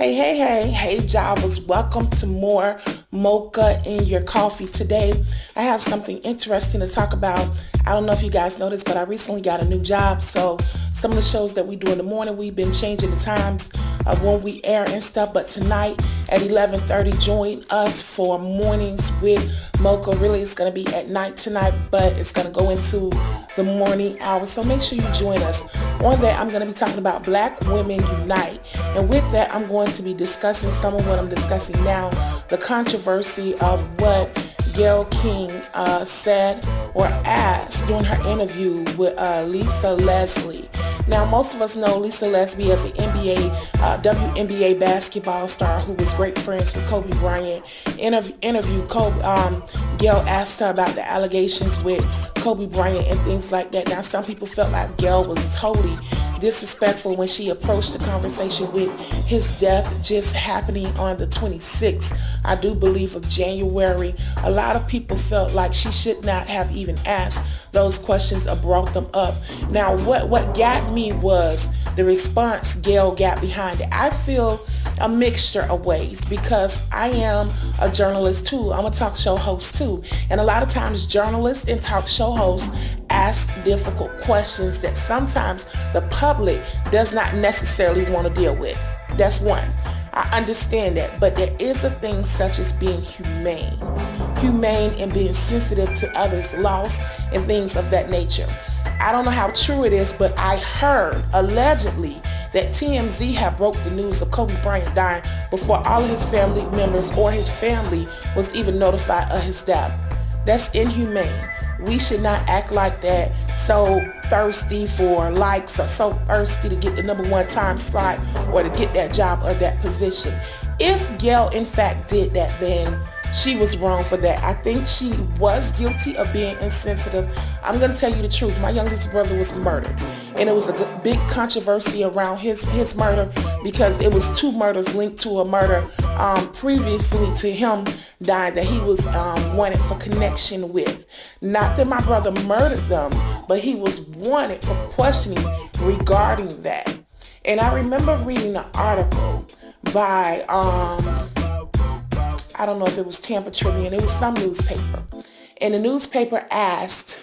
Hey, jobbers, welcome to more Mocha in your coffee. Today, I have something interesting to talk about. I don't know if you guys noticed, but I recently got a new job, so some of the shows that we do in the morning, we've been changing the times of when we air and stuff, but tonight at 11:30, join us for Mornings with Mocha. Really, it's going to be at night tonight, but it's going to go into the morning hours, so make sure you join us. On that, I'm going to be talking about Black Women Unite, and with that, I'm going to be discussing some of what I'm discussing now, the controversy of what Gayle King said or asked during her interview with Lisa Leslie. Now, most of us know Lisa Leslie as an WNBA basketball star who was great friends with Kobe Bryant. Gayle asked her about the allegations with Kobe Bryant and things like that. Now, some people felt like Gayle was totally disrespectful when she approached the conversation with his death just happening on the 26th, I do believe, of January. A lot of people felt like she should not have even asked those questions or brought them up. Now, what got me was the response Gayle got behind it. I feel a mixture of ways because I am a journalist too. I'm a talk show host too. And a lot of times journalists and talk show hosts ask difficult questions that sometimes the public does not necessarily want to deal with. That's one. I understand that, but there is a thing such as being humane and being sensitive to others' loss and things of that nature. I don't know how true it is, but I heard allegedly that TMZ had broke the news of Kobe Bryant dying before all of his family members or his family was even notified of his death. That's inhumane. We should not act like that, so thirsty for likes or so thirsty to get the number one time slot or to get that job or that position. If Gayle in fact did that, then she was wrong for that. I think she was guilty of being insensitive. I'm going to tell you the truth. My youngest brother was murdered. And it was a big controversy around his murder because it was two murders linked to a murder previously to him dying that he was wanted for connection with. Not that my brother murdered them, but he was wanted for questioning regarding that. And I remember reading an article by I don't know if it was Tampa Tribune, it was some newspaper. And the newspaper asked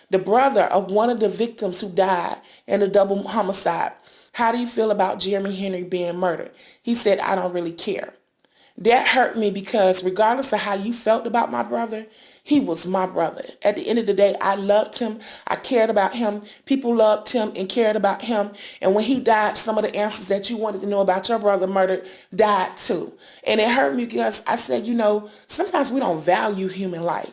the brother of one of the victims who died in a double homicide, how do you feel about Jeremy Henry being murdered? He said, I don't really care. That hurt me because regardless of how you felt about my brother, he was my brother. At the end of the day, I loved him. I cared about him. People loved him and cared about him. And when he died, some of the answers that you wanted to know about your brother murdered died too. And it hurt me because I said, sometimes we don't value human life.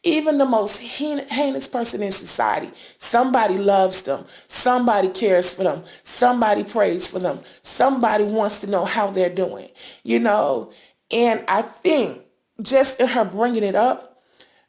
Even the most heinous person in society, somebody loves them. Somebody cares for them. Somebody prays for them. Somebody wants to know how they're doing, And I think just in her bringing it up,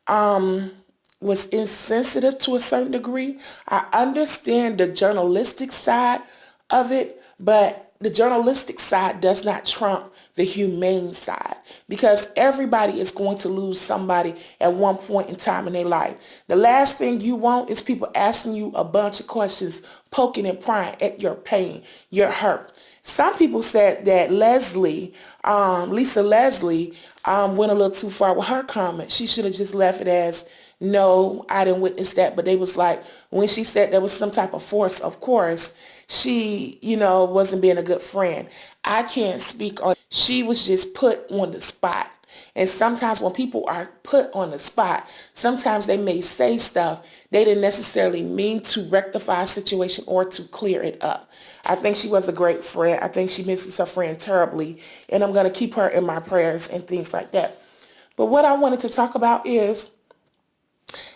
was insensitive to a certain degree. I understand the journalistic side of it, but the journalistic side does not trump the humane side because everybody is going to lose somebody at one point in time in their life. The last thing you want is people asking you a bunch of questions, poking and prying at your pain, your hurt. Some people said that Lisa Leslie, went a little too far with her comment. She should have just left it as, no, I didn't witness that. But they was like, when she said there was some type of force, of course, she, wasn't being a good friend. I can't speak on, she was just put on the spot. And sometimes when people are put on the spot, sometimes they may say stuff they didn't necessarily mean to rectify a situation or to clear it up. I think she was a great friend. I think she misses her friend terribly. And I'm going to keep her in my prayers and things like that. But what I wanted to talk about is,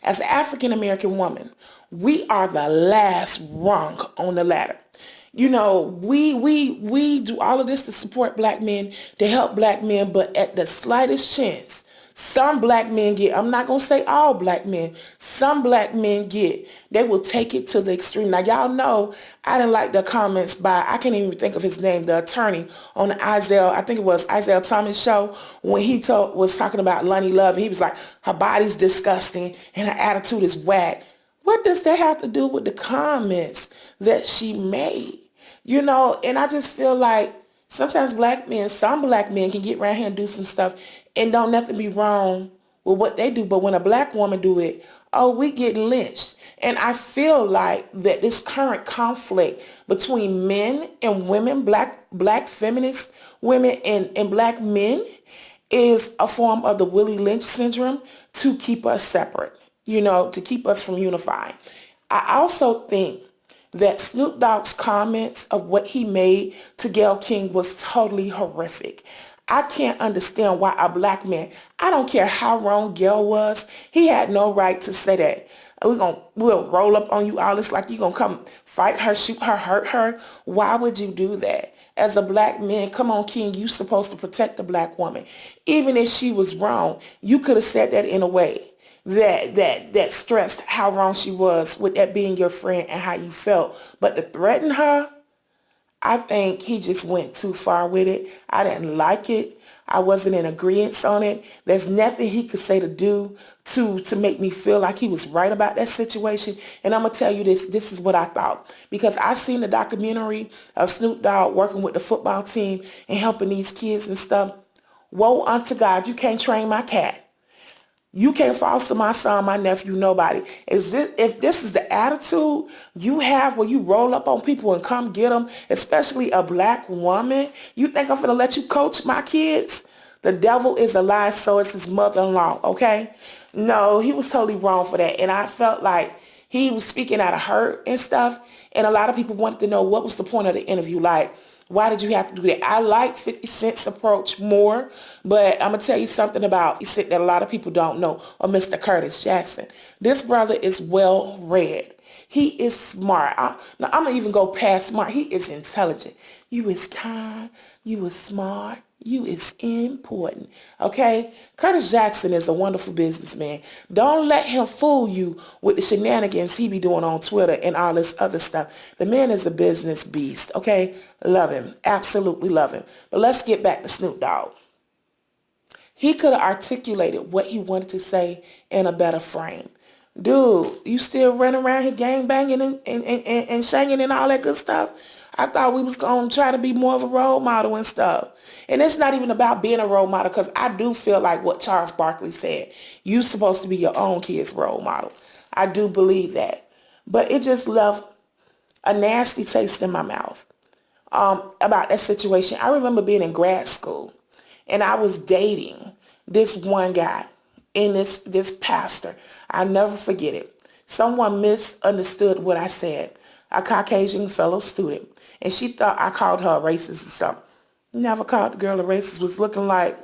as an African American woman, we are the last rung on the ladder. We do all of this to support black men, to help black men, but at the slightest chance, some black men get, I'm not going to say all black men, some black men they will take it to the extreme. Now, y'all know, I didn't like the comments by, I can't even think of his name, the attorney on the I think it was Isaiah Thomas show, when he was talking about Lonnie Love, and he was like, her body's disgusting and her attitude is whack. What does that have to do with the comments that she made? And I just feel like Sometimes some black men can get around here and do some stuff and don't nothing be wrong with what they do. But when a black woman do it, oh, we get lynched. And I feel like that this current conflict between men and women, black feminist women and black men is a form of the Willie Lynch syndrome to keep us separate, to keep us from unifying. I also think that Snoop Dogg's comments of what he made to Gayle King was totally horrific. I can't understand why a black man, I don't care how wrong Gayle was, he had no right to say that. We'll roll up on you all this like you gonna come fight her, shoot her, hurt her. Why would you do that? As a black man, come on, King, you supposed to protect the black woman. Even if she was wrong, you could have said that in a way that stressed how wrong she was with that being your friend and how you felt. But to threaten her, I think he just went too far with it. I didn't like it. I wasn't in agreement on it. There's nothing he could say to do to make me feel like he was right about that situation. And I'm going to tell you this is what I thought. Because I seen the documentary of Snoop Dogg working with the football team and helping these kids and stuff. Woe unto God, you can't train my cat. You can't foster my son, my nephew, nobody. If this is the attitude you have where you roll up on people and come get them, especially a black woman, you think I'm going to let you coach my kids? The devil is a lie, so is his mother-in-law, okay? No, he was totally wrong for that. And I felt like he was speaking out of hurt and stuff. And a lot of people wanted to know what was the point of the interview. Like, why did you have to do that? I like 50 Cent's approach more, but I'm going to tell you something about 50 Cent that a lot of people don't know, or Mr. Curtis Jackson. This brother is well read. He is smart. Now, I'm going to even go past smart. He is intelligent. You is kind. You is smart. You is important. Okay? Curtis Jackson is a wonderful businessman. Don't let him fool you with the shenanigans he be doing on Twitter and all this other stuff. The man is a business beast. Okay? Love him. Absolutely love him. But let's get back to Snoop Dogg. He could have articulated what he wanted to say in a better frame. Dude, you still running around here gang banging and singing and all that good stuff? I thought we was going to try to be more of a role model and stuff. And it's not even about being a role model, because I do feel like what Charles Barkley said. You're supposed to be your own kid's role model. I do believe that. But it just left a nasty taste in my mouth about that situation. I remember being in grad school, and I was dating this one guy and this pastor. I'll never forget it. Someone misunderstood what I said, a Caucasian fellow student, and she thought I called her a racist or something. Never called the girl a racist. Was looking like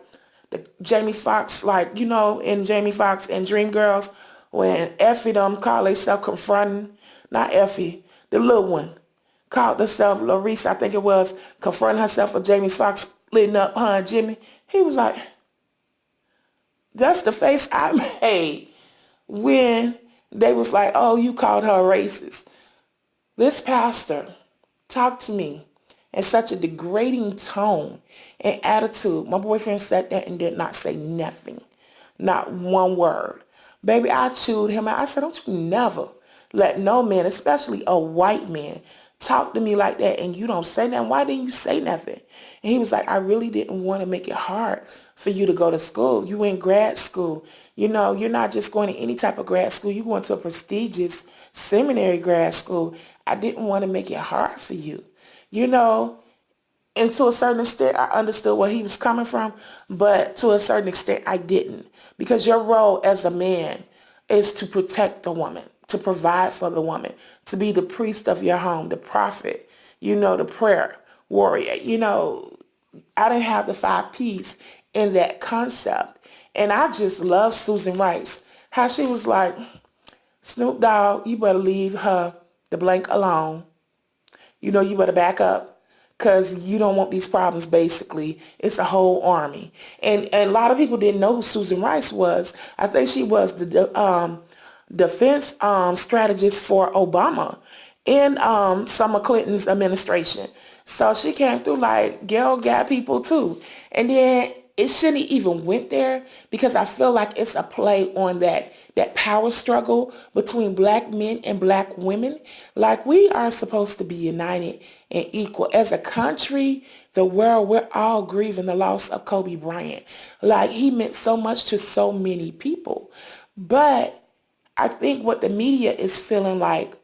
the Jamie Foxx, like, in Jamie Foxx and Dreamgirls, when Effie them call themselves confronting, not Effie, the little one, called herself Larissa, I think it was, confronting herself with Jamie Foxx splitting up her and Jimmy. He was like, that's the face I made when they was like, oh, you called her a racist. This pastor talked to me in such a degrading tone and attitude. My boyfriend sat there and did not say nothing, not one word. Baby, I chewed him out. I said, don't you never let no man, especially a white man, talk to me like that and you don't say nothing. Why didn't you say nothing? And he was like, I really didn't want to make it hard for you to go to school. You in grad school. You're not just going to any type of grad school. You're going to a prestigious seminary grad school. I didn't want to make it hard for you. And to a certain extent, I understood where he was coming from, but to a certain extent, I didn't. Because your role as a man is to protect the woman, to provide for the woman, to be the priest of your home, the prophet, the prayer warrior. I didn't have the 5 P's in that concept. And I just love Susan Rice, how she was like, Snoop Dogg, you better leave her the blank alone. You better back up, because you don't want these problems, basically. It's a whole army. And a lot of people didn't know who Susan Rice was. I think she was the defense strategist for Obama in Summer Clinton's administration. So she came through like, Gayle got people too. And then it shouldn't even went there because I feel like it's a play on that power struggle between black men and black women. Like we are supposed to be united and equal. As a country, the world, we're all grieving the loss of Kobe Bryant. Like he meant so much to so many people. But I think what the media is feeling like,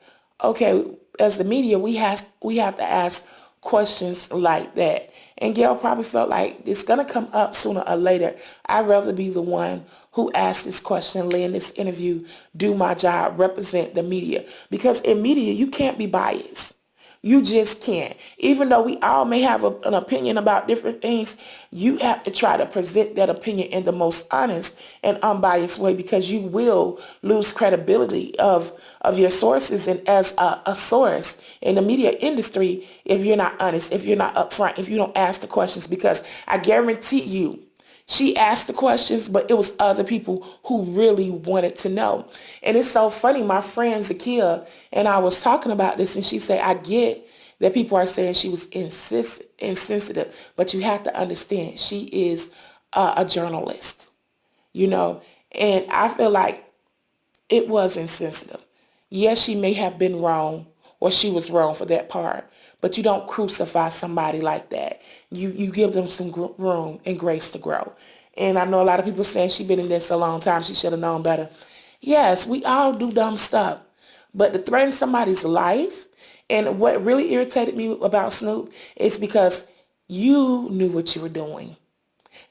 okay, as the media, we have to ask questions like that. And Gail probably felt like it's gonna come up sooner or later. I'd rather be the one who asks this question, lay in this interview, do my job, represent the media. Because in media, you can't be biased. You just can't. Even though we all may have an opinion about different things, you have to try to present that opinion in the most honest and unbiased way because you will lose credibility of your sources and as a source in the media industry if you're not honest, if you're not upfront, if you don't ask the questions because I guarantee you, she asked the questions, but it was other people who really wanted to know. And it's so funny. My friend Zakia and I was talking about this, and she said, I get that people are saying she was insensitive, but you have to understand she is a journalist, you know. And I feel like it was insensitive. Yes, she may have been wrong, or she was wrong for that part, but you don't crucify somebody like that. You give them some room and grace to grow. And I know a lot of people saying she's been in this a long time. She should have known better. Yes, we all do dumb stuff. But to threaten somebody's life, and what really irritated me about Snoop is because you knew what you were doing.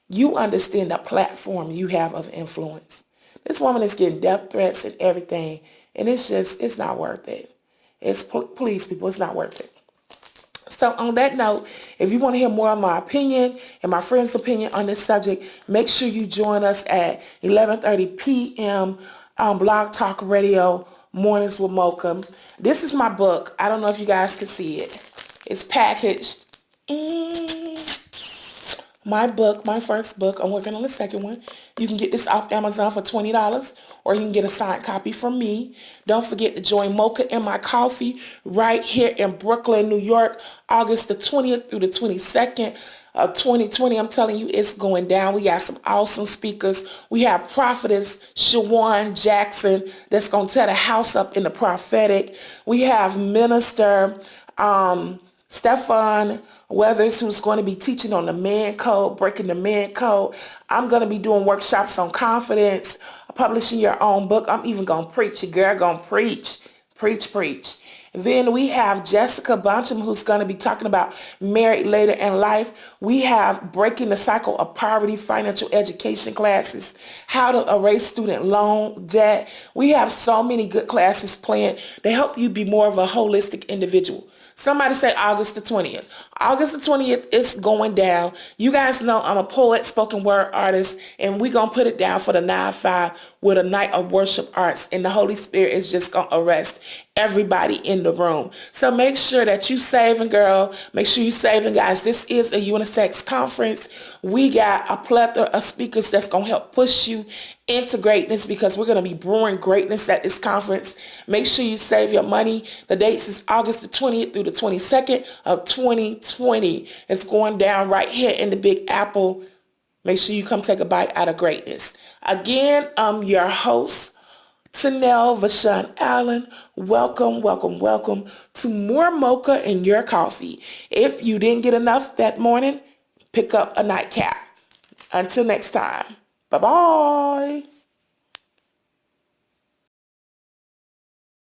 You understand the platform you have of influence. This woman is getting death threats and everything, and it's not worth it. Please, people, it's not worth it. So on that note, if you want to hear more of my opinion and my friend's opinion on this subject, make sure you join us at 11:30 p.m. on Blog Talk Radio, Mornings with Mocha. This is my book. I don't know if you guys can see it. It's packaged. My book, my first book. I'm working on the second one. You can get this off Amazon for $20, or you can get a signed copy from me. Don't forget to join Mocha and My Coffee right here in Brooklyn, New York, August the 20th through the 22nd of 2020. I'm telling you, it's going down. We got some awesome speakers. We have prophetess Shawan Jackson that's going to tear the house up in the prophetic. We have minister Stefan Weathers, who's going to be teaching on the man code, breaking the man code. I'm going to be doing workshops on confidence, publishing your own book. I'm even going to preach. Your girl going to preach. Preach. Then we have Jessica Boncham, who's going to be talking about married later in life. We have breaking the cycle of poverty, financial education classes, how to erase student loan debt. We have so many good classes planned to help you be more of a holistic individual. Somebody say August the 20th. August the 20th is going down. You guys know I'm a poet, spoken word artist, and we're going to put it down for the 9-5 with a night of worship arts, and the Holy Spirit is just going to arrest everybody in the room. So make sure that you saving, girl. Make sure you saving, guys. This is a unisex conference. We got a plethora of speakers that's going to help push you into greatness because we're going to be brewing greatness at this conference. Make sure you save your money. The dates is August the 20th through the 22nd of 2020. It's going down right here in the Big Apple. Make sure you come take a bite out of greatness. Again, I'm your host, Tanel Vashon Allen. Welcome to more mocha in your coffee. If you didn't get enough that morning, pick up a nightcap. Until next time, bye-bye.